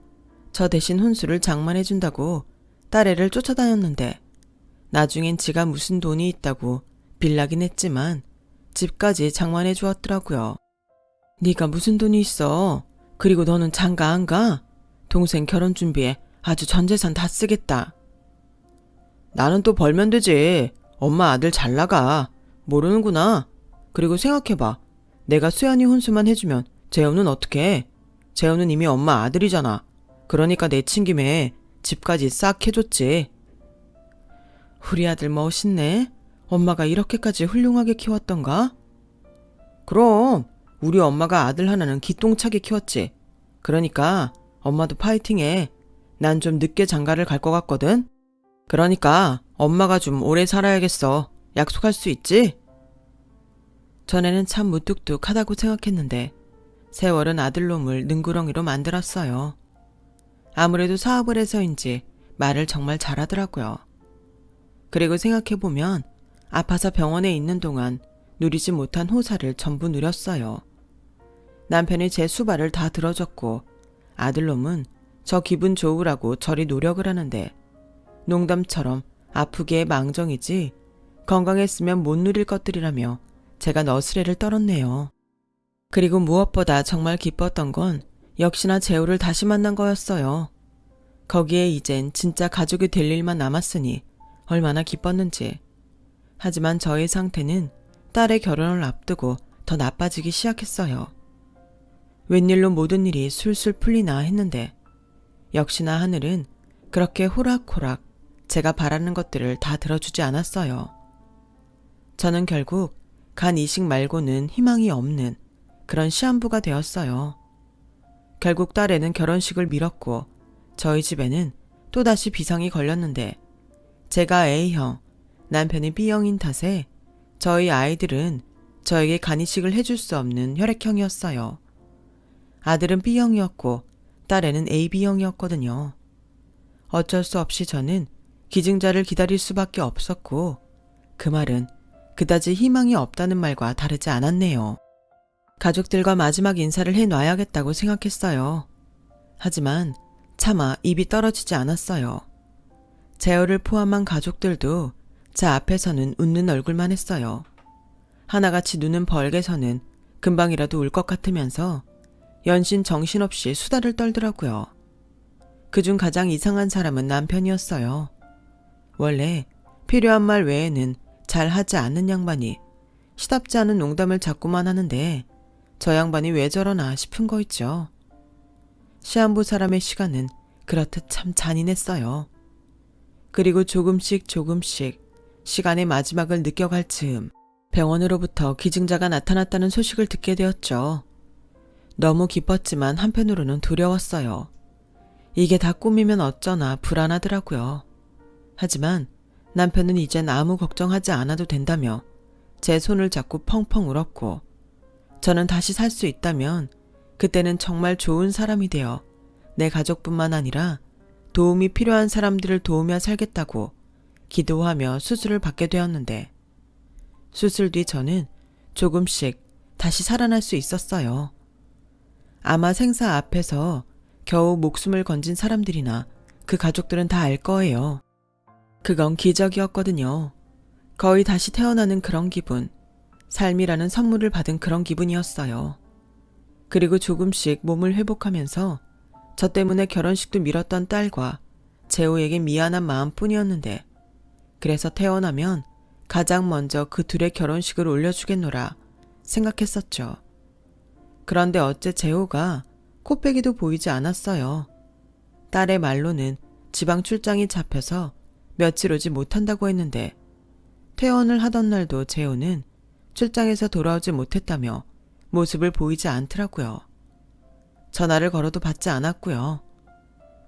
저 대신 혼수를 장만해준다고 딸애를 쫓아다녔는데 나중엔 지가 무슨 돈이 있다고 빌라긴 했지만 집까지 장만해 주었더라고요. 네가 무슨 돈이 있어? 그리고 너는 장가 안 가? 동생 결혼 준비에 아주 전 재산 다 쓰겠다. 나는 또 벌면 되지. 엄마 아들 잘 나가. 모르는구나. 그리고 생각해봐. 내가 수연이 혼수만 해주면 재호는 어떻게 해? 재호는 이미 엄마 아들이잖아. 그러니까 내친 김에 집까지 싹 해줬지. 우리 아들 멋있네. 엄마가 이렇게까지 훌륭하게 키웠던가? 그럼 우리 엄마가 아들 하나는 기똥차게 키웠지. 그러니까 엄마도 파이팅해. 난 좀 늦게 장가를 갈 것 같거든. 그러니까 엄마가 좀 오래 살아야겠어. 약속할 수 있지? 전에는 참 무뚝뚝하다고 생각했는데 세월은 아들놈을 능구렁이로 만들었어요. 아무래도 사업을 해서인지 말을 정말 잘하더라고요. 그리고 생각해보면 아파서 병원에 있는 동안 누리지 못한 호사를 전부 누렸어요. 남편이 제 수발을 다 들어줬고 아들놈은 저 기분 좋으라고 저리 노력을 하는데 농담처럼 아프기에 망정이지 건강했으면 못 누릴 것들이라며 제가 너스레를 떨었네요. 그리고 무엇보다 정말 기뻤던 건 역시나 재호를 다시 만난 거였어요. 거기에 이젠 진짜 가족이 될 일만 남았으니 얼마나 기뻤는지. 하지만 저의 상태는 딸의 결혼을 앞두고 더 나빠지기 시작했어요. 웬일로 모든 일이 술술 풀리나 했는데 역시나 하늘은 그렇게 호락호락 제가 바라는 것들을 다 들어주지 않았어요. 저는 결국 간 이식 말고는 희망이 없는 그런 시한부가 되었어요. 결국 딸애는 결혼식을 미뤘고 저희 집에는 또다시 비상이 걸렸는데 제가 A형, 남편이 B형인 탓에 저희 아이들은 저에게 간이식을 해줄 수 없는 혈액형이었어요. 아들은 B형이었고 딸애는 AB형이었거든요. 어쩔 수 없이 저는 기증자를 기다릴 수밖에 없었고 그 말은 그다지 희망이 없다는 말과 다르지 않았네요. 가족들과 마지막 인사를 해놔야겠다고 생각했어요. 하지만 차마 입이 떨어지지 않았어요. 재호를 포함한 가족들도 제 앞에서는 웃는 얼굴만 했어요. 하나같이 눈은 벌게서는 금방이라도 울 것 같으면서 연신 정신없이 수다를 떨더라고요. 그중 가장 이상한 사람은 남편이었어요. 원래 필요한 말 외에는 잘 하지 않는 양반이 시답지 않은 농담을 자꾸만 하는데 저 양반이 왜 저러나 싶은 거 있죠. 시한부 사람의 시간은 그렇듯 참 잔인했어요. 그리고 조금씩 시간의 마지막을 느껴갈 즈음 병원으로부터 기증자가 나타났다는 소식을 듣게 되었죠. 너무 기뻤지만 한편으로는 두려웠어요. 이게 다 꿈이면 어쩌나 불안하더라고요. 하지만 남편은 이젠 아무 걱정하지 않아도 된다며 제 손을 잡고 펑펑 울었고 저는 다시 살 수 있다면 그때는 정말 좋은 사람이 되어 내 가족뿐만 아니라 도움이 필요한 사람들을 도우며 살겠다고 기도하며 수술을 받게 되었는데 수술 뒤 저는 조금씩 다시 살아날 수 있었어요. 아마 생사 앞에서 겨우 목숨을 건진 사람들이나 그 가족들은 다 알 거예요. 그건 기적이었거든요. 거의 다시 태어나는 그런 기분, 삶이라는 선물을 받은 그런 기분이었어요. 그리고 조금씩 몸을 회복하면서 저 때문에 결혼식도 미뤘던 딸과 재호에게 미안한 마음뿐이었는데 그래서 태어나면 가장 먼저 그 둘의 결혼식을 올려주겠노라 생각했었죠. 그런데 어째 재호가 코빼기도 보이지 않았어요. 딸의 말로는 지방 출장이 잡혀서 며칠 오지 못한다고 했는데 퇴원을 하던 날도 재호는 출장에서 돌아오지 못했다며 모습을 보이지 않더라고요. 전화를 걸어도 받지 않았고요.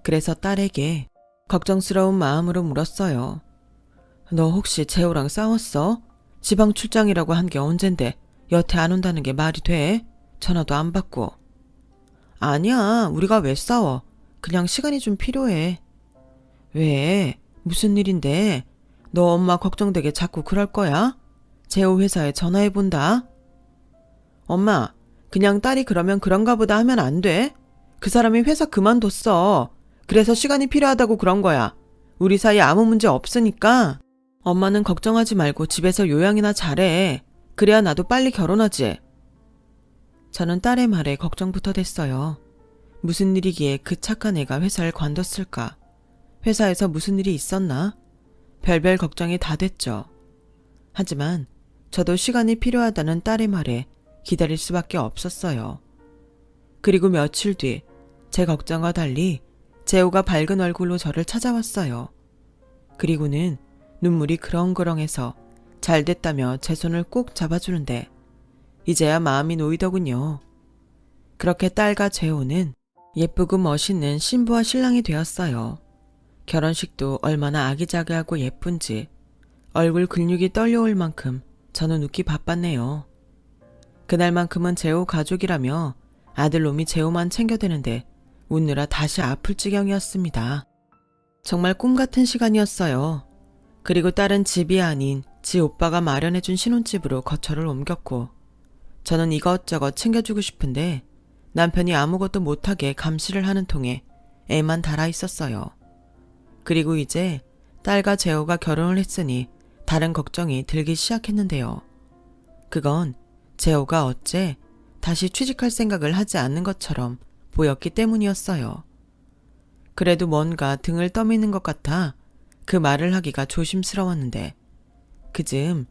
그래서 딸에게 걱정스러운 마음으로 물었어요. 너 혹시 재호랑 싸웠어? 지방 출장이라고 한 게 언젠데 여태 안 온다는 게 말이 돼? 전화도 안 받고. 아니야, 우리가 왜 싸워? 그냥 시간이 좀 필요해. 왜? 무슨 일인데? 너 엄마 걱정되게 자꾸 그럴 거야? 재호 회사에 전화해본다. 엄마, 그냥 딸이 그러면 그런가 보다 하면 안 돼? 그 사람이 회사 그만뒀어. 그래서 시간이 필요하다고 그런 거야. 우리 사이 아무 문제 없으니까 엄마는 걱정하지 말고 집에서 요양이나 잘해. 그래야 나도 빨리 결혼하지. 저는 딸의 말에 걱정부터 됐어요. 무슨 일이기에 그 착한 애가 회사를 관뒀을까? 회사에서 무슨 일이 있었나? 별별 걱정이 다 됐죠. 하지만 저도 시간이 필요하다는 딸의 말에 기다릴 수밖에 없었어요. 그리고 며칠 뒤 제 걱정과 달리 재호가 밝은 얼굴로 저를 찾아왔어요. 그리고는 눈물이 그렁그렁해서 잘 됐다며 제 손을 꼭 잡아주는데 이제야 마음이 놓이더군요. 그렇게 딸과 재호는 예쁘고 멋있는 신부와 신랑이 되었어요. 결혼식도 얼마나 아기자기하고 예쁜지 얼굴 근육이 떨려올 만큼 저는 웃기 바빴네요. 그날만큼은 재호 가족이라며 아들놈이 재호만 챙겨대는데 웃느라 다시 아플 지경이었습니다. 정말 꿈같은 시간이었어요. 그리고 딸은 집이 아닌 지 오빠가 마련해준 신혼집으로 거처를 옮겼고 저는 이것저것 챙겨주고 싶은데 남편이 아무것도 못하게 감시를 하는 통에 애만 달아 있었어요. 그리고 이제 딸과 재호가 결혼을 했으니 다른 걱정이 들기 시작했는데요. 그건 재호가 어째 다시 취직할 생각을 하지 않는 것처럼 보였기 때문이었어요. 그래도 뭔가 등을 떠미는 것 같아 그 말을 하기가 조심스러웠는데 그즈음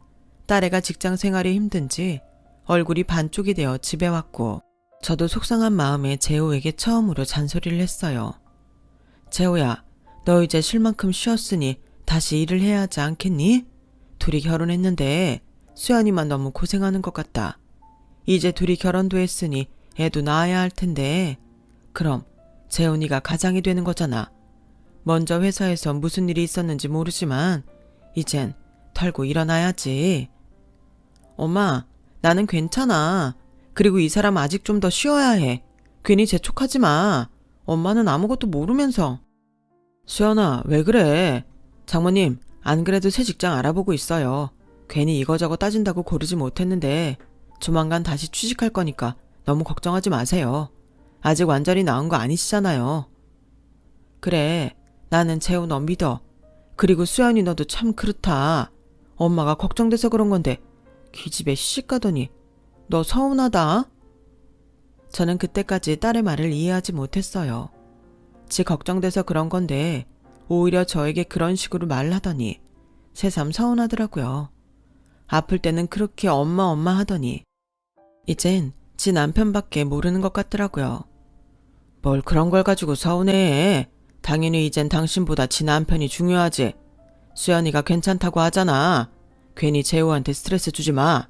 딸애가 직장 생활이 힘든지 얼굴이 반쪽이 되어 집에 왔고 저도 속상한 마음에 재호에게 처음으로 잔소리를 했어요. 재호야, 너 이제 쉴 만큼 쉬었으니 다시 일을 해야 하지 않겠니? 둘이 결혼했는데 수연이만 너무 고생하는 것 같다. 이제 둘이 결혼도 했으니 애도 낳아야 할 텐데 그럼 재훈이가 가장이 되는 거잖아. 먼저 회사에서 무슨 일이 있었는지 모르지만 이젠 털고 일어나야지. 엄마, 나는 괜찮아. 그리고 이 사람 아직 좀 더 쉬어야 해. 괜히 재촉하지 마. 엄마는 아무것도 모르면서. 수연아, 왜 그래? 장모님, 안 그래도 새 직장 알아보고 있어요. 괜히 이거저거 따진다고 고르지 못했는데 조만간 다시 취직할 거니까 너무 걱정하지 마세요. 아직 완전히 나은 거 아니시잖아요. 그래, 나는 재호 너 믿어. 그리고 수연이 너도 참 그렇다. 엄마가 걱정돼서 그런 건데 기집애 시집가더니 너 서운하다. 저는 그때까지 딸의 말을 이해하지 못했어요. 지 걱정돼서 그런 건데 오히려 저에게 그런 식으로 말하더니 새삼 서운하더라고요. 아플 때는 그렇게 엄마 하더니 이젠 지 남편밖에 모르는 것 같더라고요. 뭘 그런 걸 가지고 서운해. 당연히 이젠 당신보다 지 남편이 중요하지. 수연이가 괜찮다고 하잖아. 괜히 재호한테 스트레스 주지 마.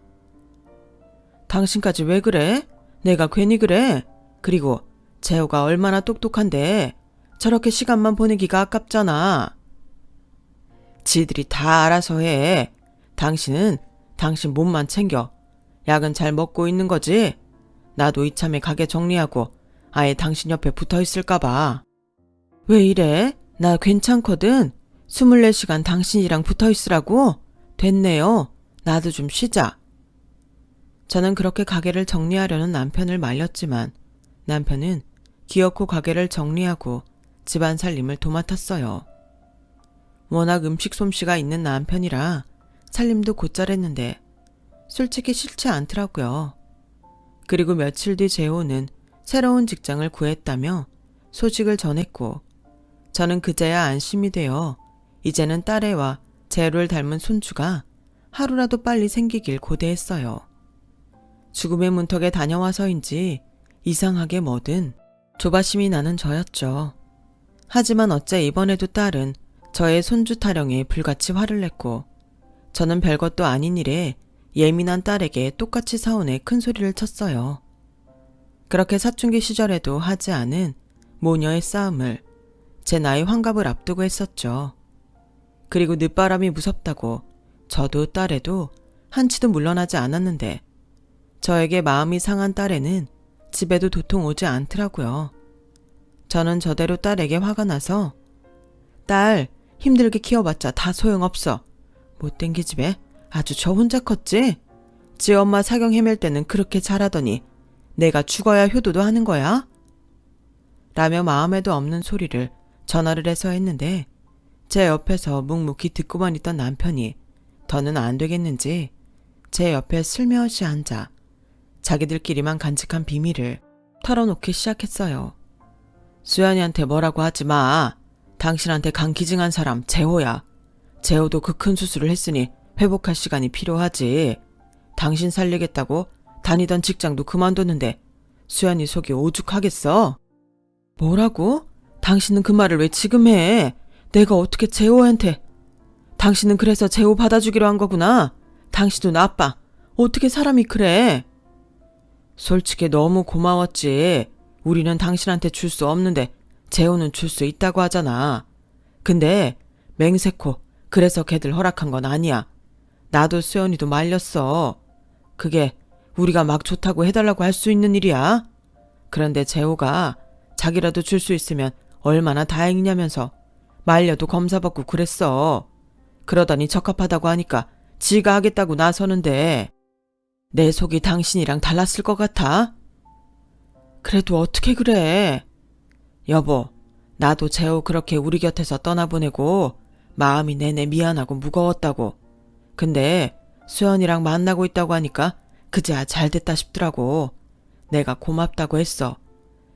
당신까지 왜 그래? 내가 괜히 그래? 그리고 재호가 얼마나 똑똑한데 저렇게 시간만 보내기가 아깝잖아. 지들이 다 알아서 해. 당신은 당신 몸만 챙겨. 약은 잘 먹고 있는 거지? 나도 이참에 가게 정리하고 아예 당신 옆에 붙어 있을까봐. 왜 이래? 나 괜찮거든. 24시간 당신이랑 붙어 있으라고? 됐네요. 나도 좀 쉬자. 저는 그렇게 가게를 정리하려는 남편을 말렸지만 남편은 기어코 가게를 정리하고 집안 살림을 도맡았어요. 워낙 음식 솜씨가 있는 남편이라 살림도 곧잘했는데 솔직히 싫지 않더라고요. 그리고 며칠 뒤 재호는 새로운 직장을 구했다며 소식을 전했고 저는 그제야 안심이 되어 이제는 딸애와 재호를 닮은 손주가 하루라도 빨리 생기길 고대했어요. 죽음의 문턱에 다녀와서인지 이상하게 뭐든 조바심이 나는 저였죠. 하지만 어째 이번에도 딸은 저의 손주 타령에 불같이 화를 냈고 저는 별것도 아닌 일에 예민한 딸에게 똑같이 사온에 큰 소리를 쳤어요. 그렇게 사춘기 시절에도 하지 않은 모녀의 싸움을 제 나이 환갑을 앞두고 했었죠. 그리고 늦바람이 무섭다고 저도 딸에도 한치도 물러나지 않았는데 저에게 마음이 상한 딸에는 집에도 도통 오지 않더라고요. 저는 저대로 딸에게 화가 나서 딸 힘들게 키워봤자 다 소용없어. 못된 기집애 아주 저 혼자 컸지? 지 엄마 사경 헤맬 때는 그렇게 잘하더니 내가 죽어야 효도도 하는 거야? 라며 마음에도 없는 소리를 전화를 해서 했는데 제 옆에서 묵묵히 듣고만 있던 남편이 더는 안 되겠는지 제 옆에 슬며시 앉아 자기들끼리만 간직한 비밀을 털어놓기 시작했어요. 수연이한테 뭐라고 하지 마. 당신한테 간 기증한 사람 재호야. 재호도 그 큰 수술을 했으니 회복할 시간이 필요하지. 당신 살리겠다고 다니던 직장도 그만뒀는데 수연이 속이 오죽하겠어? 뭐라고? 당신은 그 말을 왜 지금 해? 내가 어떻게 재호한테. 당신은 그래서 재호 받아주기로 한 거구나. 당신도 나빠. 어떻게 사람이 그래? 솔직히 너무 고마웠지. 우리는 당신한테 줄 수 없는데 재호는 줄 수 있다고 하잖아. 근데 맹세코 그래서 걔들 허락한 건 아니야. 나도 수연이도 말렸어. 그게 우리가 막 좋다고 해달라고 할 수 있는 일이야? 그런데 재호가 자기라도 줄 수 있으면 얼마나 다행이냐면서 말려도 검사 받고 그랬어. 그러더니 적합하다고 하니까 지가 하겠다고 나서는데 내 속이 당신이랑 달랐을 것 같아? 그래도 어떻게 그래? 여보, 나도 재호 그렇게 우리 곁에서 떠나보내고 마음이 내내 미안하고 무거웠다고. 근데 수연이랑 만나고 있다고 하니까 그제야 잘됐다 싶더라고. 내가 고맙다고 했어.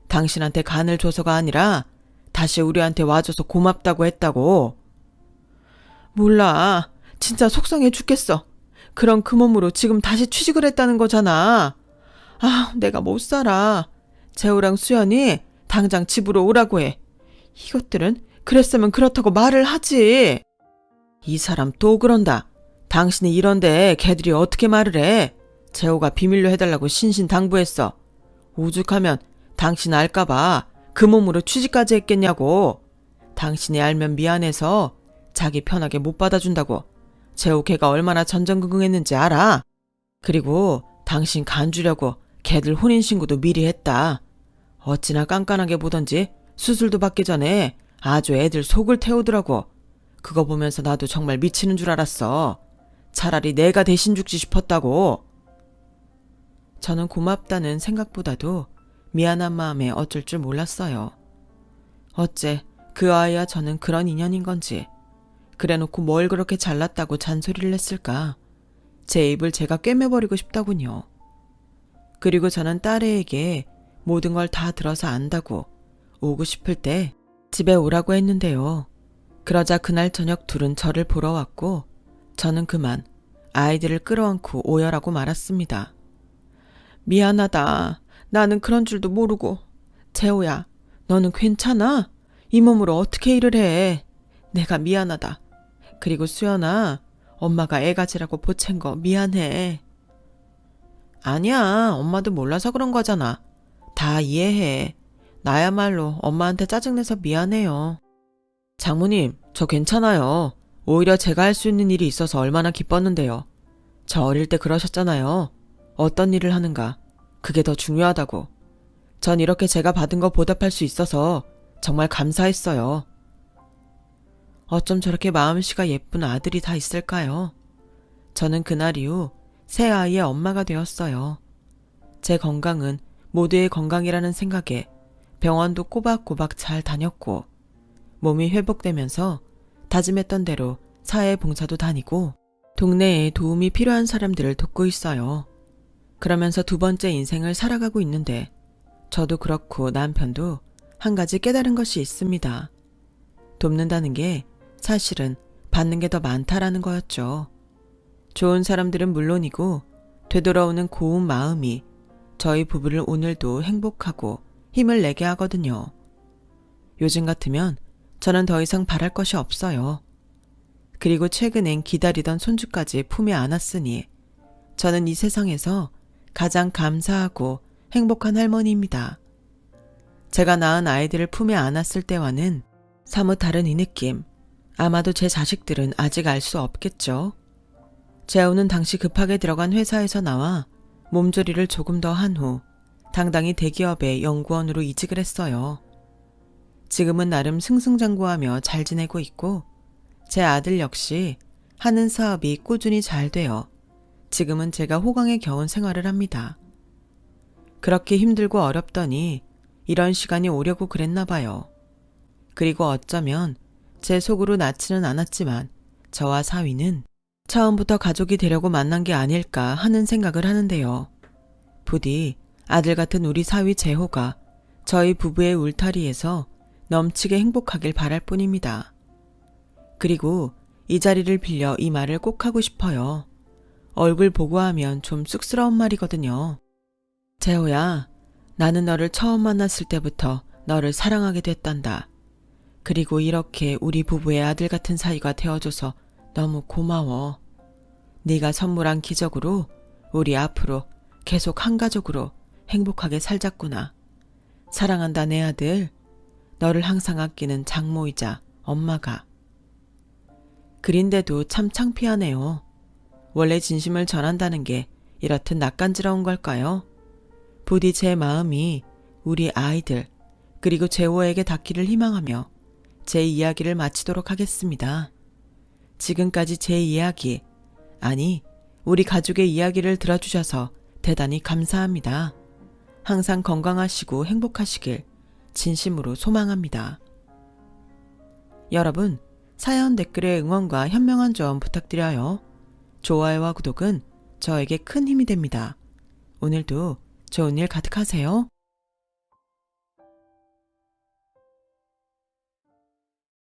당신한테 간을 줘서가 아니라 다시 우리한테 와줘서 고맙다고 했다고. 몰라. 진짜 속상해 죽겠어. 그런 그 몸으로 지금 다시 취직을 했다는 거잖아. 아, 내가 못 살아. 재호랑 수연이 당장 집으로 오라고 해. 이것들은 그랬으면 그렇다고 말을 하지. 이 사람 또 그런다. 당신이 이런데 걔들이 어떻게 말을 해? 재호가 비밀로 해달라고 신신당부했어. 오죽하면 당신 알까봐 그 몸으로 취직까지 했겠냐고. 당신이 알면 미안해서 자기 편하게 못 받아준다고. 재호 걔가 얼마나 전전긍긍했는지 알아? 그리고 당신 간 주려고 걔들 혼인신고도 미리 했다. 어찌나 깐깐하게 보던지 수술도 받기 전에 아주 애들 속을 태우더라고. 그거 보면서 나도 정말 미치는 줄 알았어. 차라리 내가 대신 죽지 싶었다고. 저는 고맙다는 생각보다도 미안한 마음에 어쩔 줄 몰랐어요. 어째 그 아이와 저는 그런 인연인 건지. 그래놓고 뭘 그렇게 잘났다고 잔소리를 했을까. 제 입을 제가 꿰매버리고 싶더군요. 그리고 저는 딸애에게 모든 걸 다 들어서 안다고 오고 싶을 때 집에 오라고 했는데요. 그러자 그날 저녁 둘은 저를 보러 왔고 저는 그만 아이들을 끌어안고 오열하고 말았습니다. 미안하다. 나는 그런 줄도 모르고. 재호야, 너는 괜찮아? 이 몸으로 어떻게 일을 해? 내가 미안하다. 그리고 수연아, 엄마가 애 가지라고 보챈 거 미안해. 아니야, 엄마도 몰라서 그런 거잖아. 다 이해해. 나야말로 엄마한테 짜증내서 미안해요. 장모님, 저 괜찮아요. 오히려 제가 할 수 있는 일이 있어서 얼마나 기뻤는데요. 저 어릴 때 그러셨잖아요. 어떤 일을 하는가, 그게 더 중요하다고. 전 이렇게 제가 받은 거 보답할 수 있어서 정말 감사했어요. 어쩜 저렇게 마음씨가 예쁜 아들이 다 있을까요? 저는 그날 이후 새 아이의 엄마가 되었어요. 제 건강은 모두의 건강이라는 생각에 병원도 꼬박꼬박 잘 다녔고 몸이 회복되면서 다짐했던 대로 사회봉사도 다니고 동네에 도움이 필요한 사람들을 돕고 있어요. 그러면서 두 번째 인생을 살아가고 있는데 저도 그렇고 남편도 한 가지 깨달은 것이 있습니다. 돕는다는 게 사실은 받는 게 더 많다라는 거였죠. 좋은 사람들은 물론이고 되돌아오는 고운 마음이 저희 부부를 오늘도 행복하고 힘을 내게 하거든요. 요즘 같으면 저는 더 이상 바랄 것이 없어요. 그리고 최근엔 기다리던 손주까지 품에 안았으니 저는 이 세상에서 가장 감사하고 행복한 할머니입니다. 제가 낳은 아이들을 품에 안았을 때와는 사뭇 다른 이 느낌, 아마도 제 자식들은 아직 알 수 없겠죠. 재호는 당시 급하게 들어간 회사에서 나와 몸조리를 조금 더 한 후 당당히 대기업의 연구원으로 이직을 했어요. 지금은 나름 승승장구하며 잘 지내고 있고 제 아들 역시 하는 사업이 꾸준히 잘 되어 지금은 제가 호강에 겨운 생활을 합니다. 그렇게 힘들고 어렵더니 이런 시간이 오려고 그랬나 봐요. 그리고 어쩌면 제 속으로 낳지는 않았지만 저와 사위는 처음부터 가족이 되려고 만난 게 아닐까 하는 생각을 하는데요. 부디 아들 같은 우리 사위 재호가 저희 부부의 울타리에서 넘치게 행복하길 바랄 뿐입니다. 그리고 이 자리를 빌려 이 말을 꼭 하고 싶어요. 얼굴 보고 하면 좀 쑥스러운 말이거든요. 재호야, 나는 너를 처음 만났을 때부터 너를 사랑하게 됐단다. 그리고 이렇게 우리 부부의 아들 같은 사이가 되어줘서 너무 고마워. 네가 선물한 기적으로 우리 앞으로 계속 한 가족으로 행복하게 살자꾸나. 사랑한다 내 아들. 너를 항상 아끼는 장모이자 엄마가. 그린데도 참 창피하네요. 원래 진심을 전한다는 게 이렇듯 낯간지러운 걸까요? 부디 제 마음이 우리 아이들 그리고 재호에게 닿기를 희망하며 제 이야기를 마치도록 하겠습니다. 지금까지 제 이야기, 아니 우리 가족의 이야기를 들어주셔서 대단히 감사합니다. 항상 건강하시고 행복하시길 진심으로 소망합니다. 여러분, 사연 댓글에 응원과 현명한 조언 부탁드려요. 좋아요와 구독은 저에게 큰 힘이 됩니다. 오늘도 좋은 일 가득하세요.